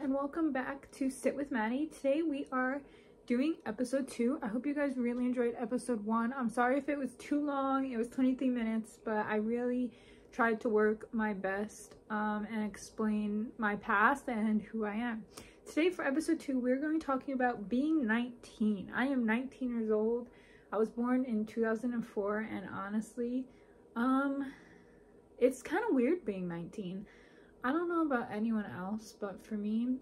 and welcome back to Sit with Maddie. Today we are doing episode 2. I hope you guys really enjoyed episode 1. I'm sorry if it was too long. It was 23 minutes, but I really tried to work my best and explain my past and who I am. Today for episode 2, we're going to be talking about being 19. I am 19 years old. I was born in 2004, and honestly, it's kind of weird being 19. I don't know about anyone else, but for me,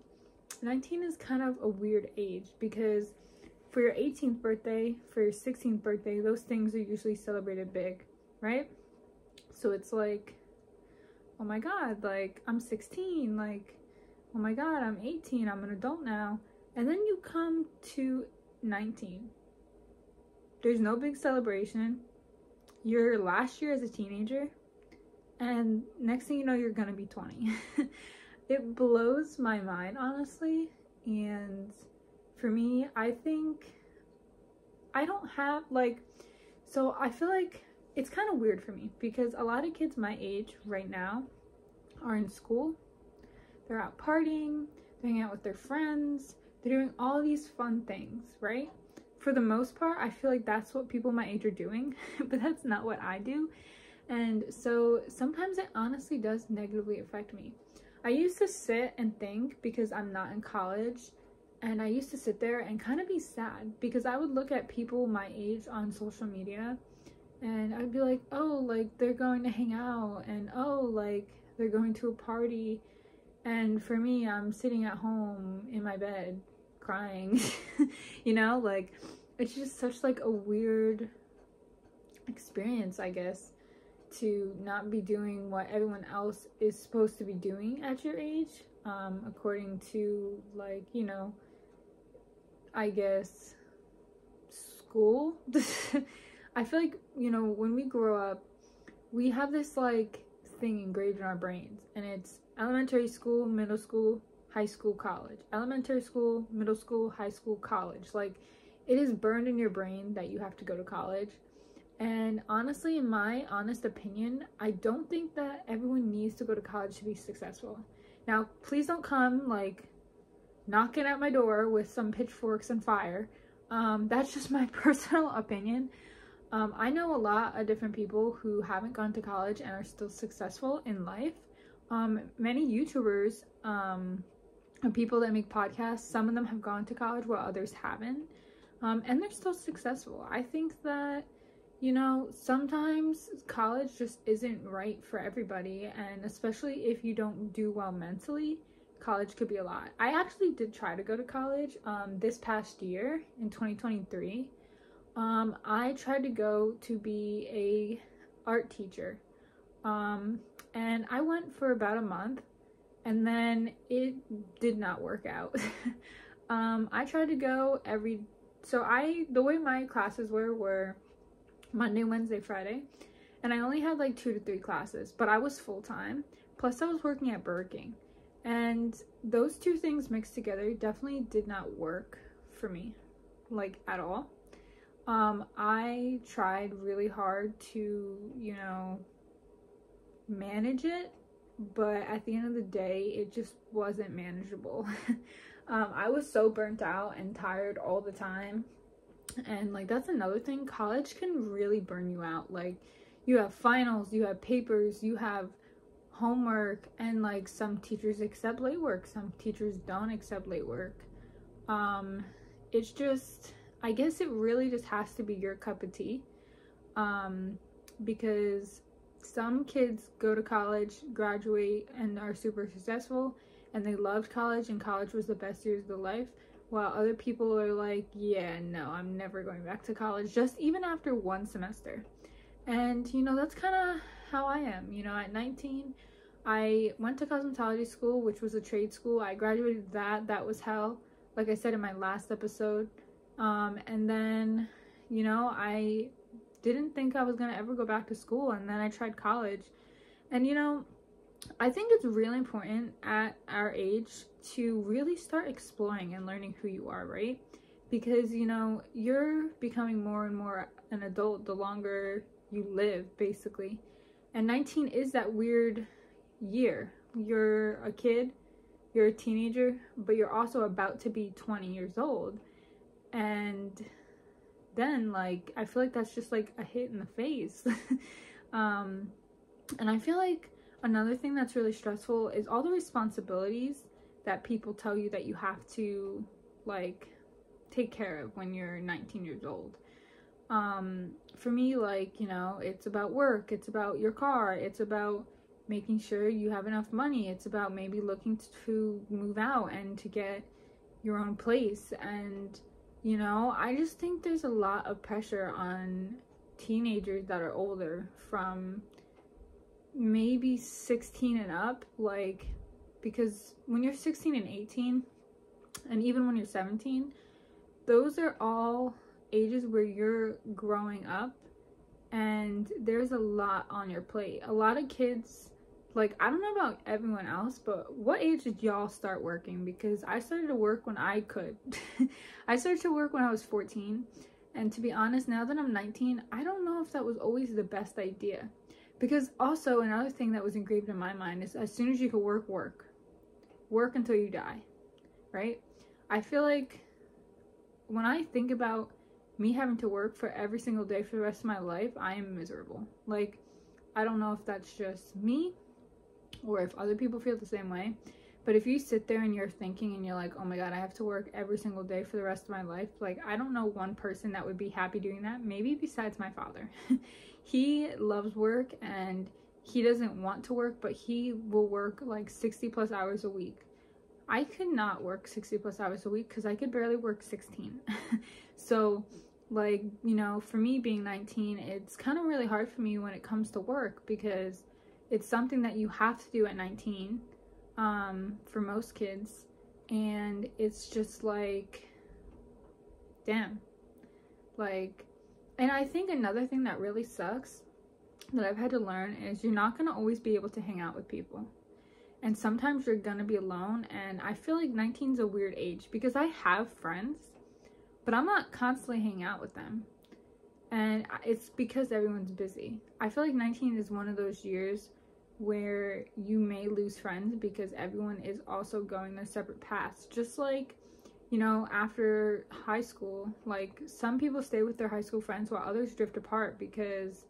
19 is kind of a weird age because for your 18th birthday, for your 16th birthday, those things are usually celebrated big, right? So it's like, oh my god, like I'm 16, like oh my god, I'm 18, I'm an adult now. And then you come to 19. There's no big celebration. Your last year as a teenager. And next thing you know, you're gonna be 20. It blows my mind, honestly. And for me, I think I don't have so I feel like it's kind of weird for me because a lot of kids my age right now are in school. They're out partying, they're hanging out with their friends, they're doing all these fun things, right? For the most part, I feel like that's what people my age are doing, but that's not what I do. And so sometimes it honestly does negatively affect me. I used to sit and think because I'm not in college, and I used to sit there and kind of be sad because I would look at people my age on social media and I'd be like, oh, like they're going to hang out, and oh, like they're going to a party, and for me, I'm sitting at home in my bed crying. You know, like it's just such like a weird experience, I guess, to not be doing what everyone else is supposed to be doing at your age, according to, like, you know, I guess school. I feel like, you know, when we grow up, we have this like thing engraved in our brains, and it's elementary school, middle school, high school, college. Elementary school, middle school, high school, college. Like, it is burned in your brain that you have to go to college. And honestly, in my honest opinion, I don't think that everyone needs to go to college to be successful. Now, please don't come like knocking at my door with some pitchforks and fire. That's just my personal opinion. I know a lot of different people who haven't gone to college and are still successful in life. Many YouTubers and people that make podcasts, some of them have gone to college while others haven't. And they're still successful. I think that, you know, sometimes college just isn't right for everybody, and especially if you don't do well mentally, college could be a lot. I actually did try to go to college this past year in 2023. I tried to go to be a art teacher, and I went for about a month, and then it did not work out. I tried to go the way my classes were Monday, Wednesday, Friday, and I only had like 2 to 3 classes, but I was full-time, plus I was working at Burger King, and those two things mixed together definitely did not work for me, like, at all. I tried really hard to, you know, manage it, but at the end of the day, it just wasn't manageable. I was so burnt out and tired all the time. And like, that's another thing, college can really burn you out. Like, you have finals, you have papers, you have homework, and like some teachers accept late work, some teachers don't accept late work. It's just, I guess it really just has to be your cup of tea, because some kids go to college, graduate, and are super successful, and they loved college, and college was the best years of their life. While other people are like, yeah, no, I'm never going back to college, just even after 1 semester. And, you know, that's kind of how I am. You know, at 19, I went to cosmetology school, which was a trade school. I graduated that was hell, like I said in my last episode. And then, you know, I didn't think I was going to ever go back to school, and then I tried college. And, you know, I think it's really important at our age to really start exploring and learning who you are, right? Because, you know, you're becoming more and more an adult the longer you live, basically. And 19 is that weird year. You're a kid, you're a teenager, but you're also about to be 20 years old. And then, like, I feel like that's just like a hit in the face. And I feel like another thing that's really stressful is all the responsibilities that people tell you that you have to, like, take care of when you're 19 years old. For me, like, you know, it's about work, it's about your car, it's about making sure you have enough money, it's about maybe looking to move out and to get your own place. And, you know, I just think there's a lot of pressure on teenagers that are older, from maybe 16 and up, like, because when you're 16 and 18, and even when you're 17, those are all ages where you're growing up and there's a lot on your plate. A lot of kids, like, I don't know about everyone else, but what age did y'all start working? Because I started to work when I could. I started to work when I was 14, and to be honest, now that I'm 19, I don't know if that was always the best idea. Because also another thing that was engraved in my mind is, as soon as you could work until you die, right? I feel like when I think about me having to work for every single day for the rest of my life, I am miserable. Like, I don't know if that's just me or if other people feel the same way, but if you sit there and you're thinking and you're like, oh my god, I have to work every single day for the rest of my life, like, I don't know one person that would be happy doing that, maybe besides my father. He loves work and he doesn't want to work, but he will work like 60 plus hours a week. I could not work 60 plus hours a week because I could barely work 16. So, like, you know, for me being 19, it's kind of really hard for me when it comes to work, because it's something that you have to do at 19 for most kids. And it's just like, damn. Like, and I think another thing that really sucks that I've had to learn is you're not going to always be able to hang out with people. And sometimes you're going to be alone. And I feel like 19 is a weird age because I have friends, but I'm not constantly hanging out with them. And it's because everyone's busy. I feel like 19 is one of those years where you may lose friends because everyone is also going their separate paths. Just like, you know, after high school, like, some people stay with their high school friends while others drift apart because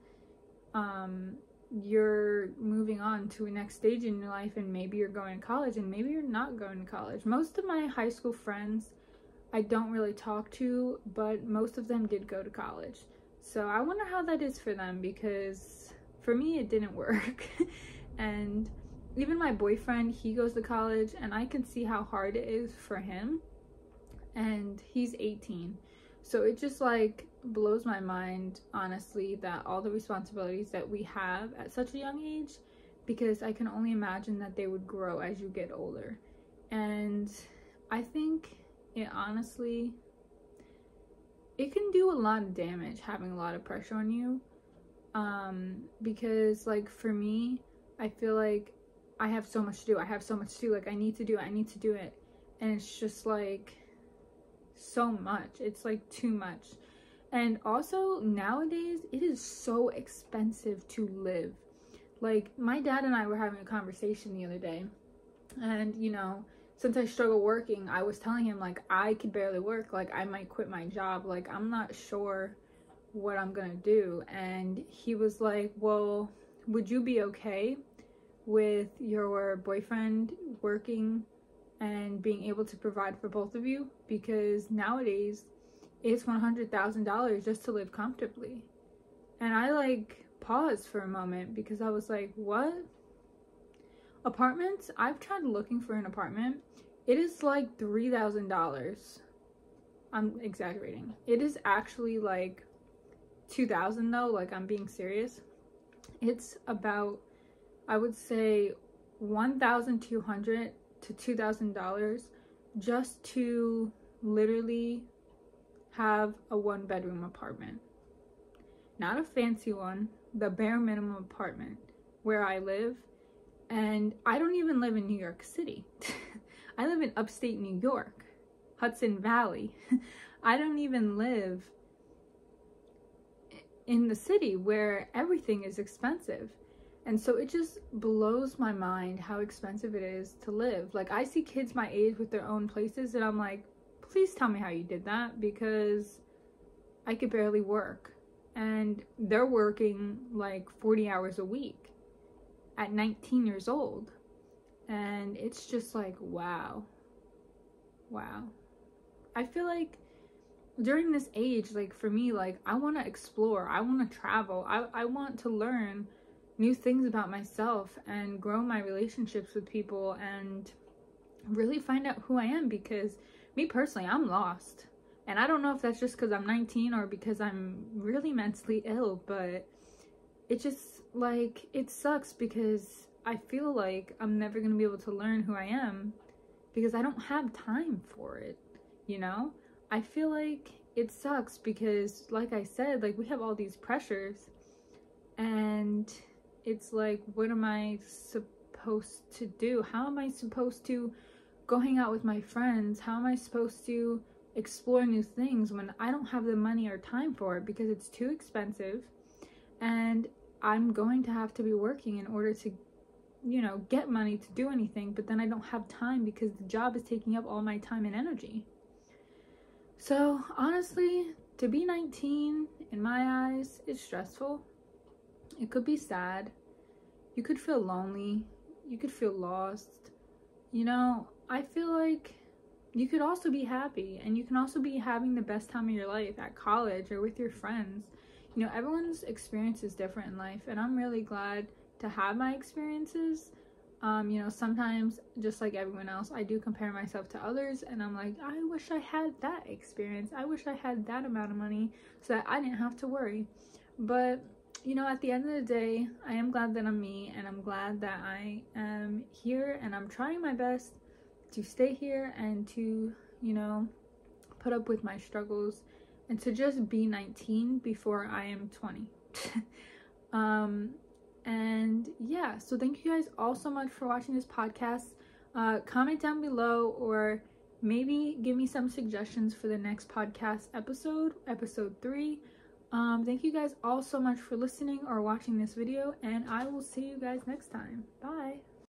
you're moving on to a next stage in your life, and maybe you're going to college and maybe you're not going to college. Most of my high school friends I don't really talk to, but most of them did go to college. So I wonder how that is for them, because for me it didn't work. And even my boyfriend, he goes to college, and I can see how hard it is for him, and he's 18. So it just, like, blows my mind, honestly, that all the responsibilities that we have at such a young age, because I can only imagine that they would grow as you get older. And I think it honestly, it can do a lot of damage having a lot of pressure on you, because, like, for me, I feel like I have so much to do, like, I need to do it, and it's just like so much. It's like too much. And also nowadays it is so expensive to live. Like, my dad and I were having a conversation the other day, and, you know, since I struggle working, I was telling him, like, I could barely work, like, I might quit my job, like, I'm not sure what I'm gonna do. And he was like, well, would you be okay with your boyfriend working and being able to provide for both of you? Because nowadays it's $100,000 just to live comfortably. And I, like, paused for a moment because I was like, what? Apartments? I've tried looking for an apartment. It is like $3,000. I'm exaggerating. It is actually like $2,000 though, like, I'm being serious. It's about, I would say, $1,200 to $2,000 just to literally have a one-bedroom apartment. Not a fancy one, the bare minimum apartment where I live. And I don't even live in New York City. I live in upstate New York, Hudson Valley. I don't even live in the city where everything is expensive. And so it just blows my mind how expensive it is to live. Like, I see kids my age with their own places, and I'm like, please tell me how you did that, because I could barely work. And they're working like 40 hours a week at 19 years old. And it's just like, wow. I feel like during this age, like for me, like I want to explore, I want to travel, I want to learn new things about myself and grow my relationships with people and really find out who I am, because me personally, I'm lost. And I don't know if that's just because I'm 19 or because I'm really mentally ill, but it just, like, it sucks because I feel like I'm never going to be able to learn who I am because I don't have time for it, you know? I feel like it sucks because, like I said, like, we have all these pressures, and it's like, what am I supposed to do? How am I supposed to go hang out with my friends? How am I supposed to explore new things when I don't have the money or time for it because it's too expensive, and I'm going to have to be working in order to, you know, get money to do anything, but then I don't have time because the job is taking up all my time and energy. So honestly, to be 19, in my eyes, is stressful. It could be sad. You could feel lonely. You could feel lost. You know, I feel like you could also be happy, and you can also be having the best time of your life at college or with your friends. You know, everyone's experience is different in life, and I'm really glad to have my experiences. You know, sometimes, just like everyone else, I do compare myself to others, and I'm like, I wish I had that experience. I wish I had that amount of money so that I didn't have to worry. But, you know, at the end of the day, I am glad that I'm me, and I'm glad that I am here, and I'm trying my best to stay here and to, you know, put up with my struggles and to just be 19 before I am 20. And yeah, so thank you guys all so much for watching this podcast. Comment down below, or maybe give me some suggestions for the next podcast episode 3. Thank you guys all so much for listening or watching this video, and I will see you guys next time. Bye.